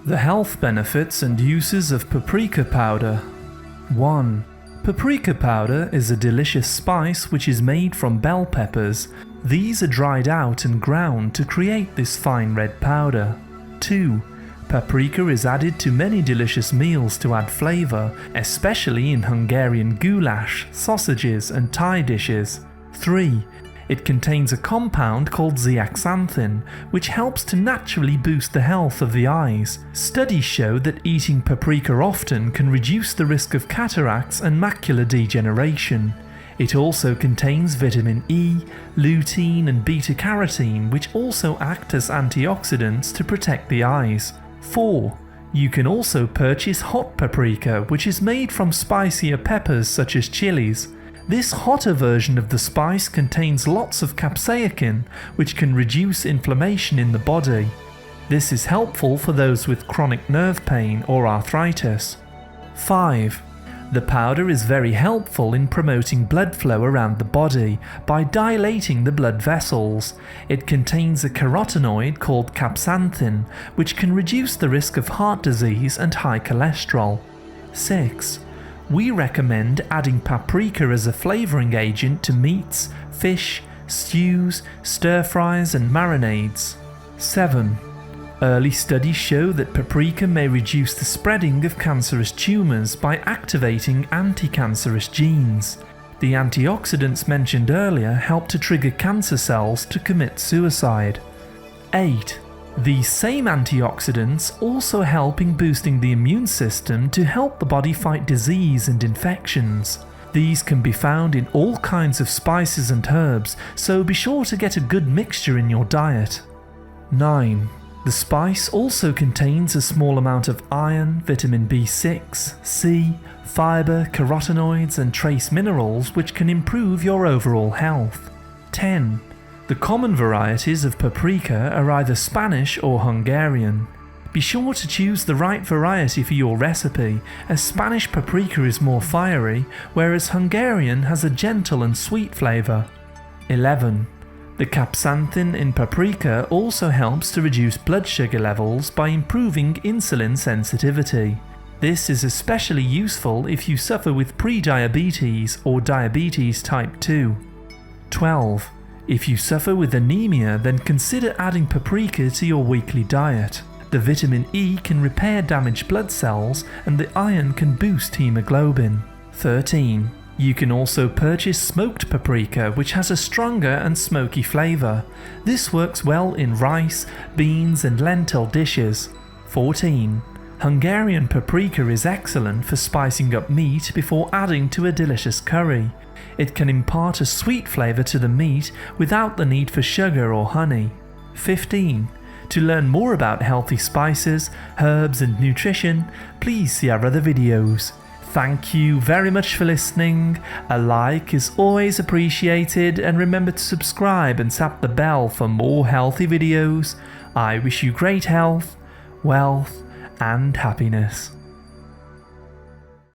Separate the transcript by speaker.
Speaker 1: The health benefits and uses of paprika powder. 1. Paprika powder is a delicious spice which is made from bell peppers. These are dried out and ground to create this fine red powder. 2. Paprika is added to many delicious meals to add flavour, especially in Hungarian goulash, sausages and Thai dishes. 3. It contains a compound called zeaxanthin, which helps to naturally boost the health of the eyes. Studies show that eating paprika often can reduce the risk of cataracts and macular degeneration. It also contains vitamin E, lutein and beta carotene, which also act as antioxidants to protect the eyes. 4. You can also purchase hot paprika, which is made from spicier peppers such as chillies. This hotter version of the spice contains lots of capsaicin, which can reduce inflammation in the body. This is helpful for those with chronic nerve pain or arthritis. 5. The powder is very helpful in promoting blood flow around the body by dilating the blood vessels. It contains a carotenoid called capsanthin, which can reduce the risk of heart disease and high cholesterol. 6. We recommend adding paprika as a flavouring agent to meats, fish, stews, stir-fries and marinades. 7. Early studies show that paprika may reduce the spreading of cancerous tumours by activating anti-cancerous genes. The antioxidants mentioned earlier help to trigger cancer cells to commit suicide. 8. These same antioxidants also help in boosting the immune system to help the body fight disease and infections. These can be found in all kinds of spices and herbs, so be sure to get a good mixture in your diet. 9. The spice also contains a small amount of iron, vitamin B6, C, fibre, carotenoids and trace minerals which can improve your overall health. 10. The common varieties of paprika are either Spanish or Hungarian. Be sure to choose the right variety for your recipe, as Spanish paprika is more fiery, whereas Hungarian has a gentle and sweet flavour. 11. The capsanthin in paprika also helps to reduce blood sugar levels by improving insulin sensitivity. This is especially useful if you suffer with pre-diabetes or diabetes type 2. 12. If you suffer with anemia, then consider adding paprika to your weekly diet. The vitamin E can repair damaged blood cells and the iron can boost haemoglobin. 13. You can also purchase smoked paprika, which has a stronger and smoky flavour. This works well in rice, beans and lentil dishes. 14. Hungarian paprika is excellent for spicing up meat before adding to a delicious curry. It can impart a sweet flavour to the meat without the need for sugar or honey. 15. To learn more about healthy spices, herbs and nutrition, please see our other videos. Thank you very much for listening. A like is always appreciated, and remember to subscribe and tap the bell for more healthy videos. I wish you great health, wealth and happiness.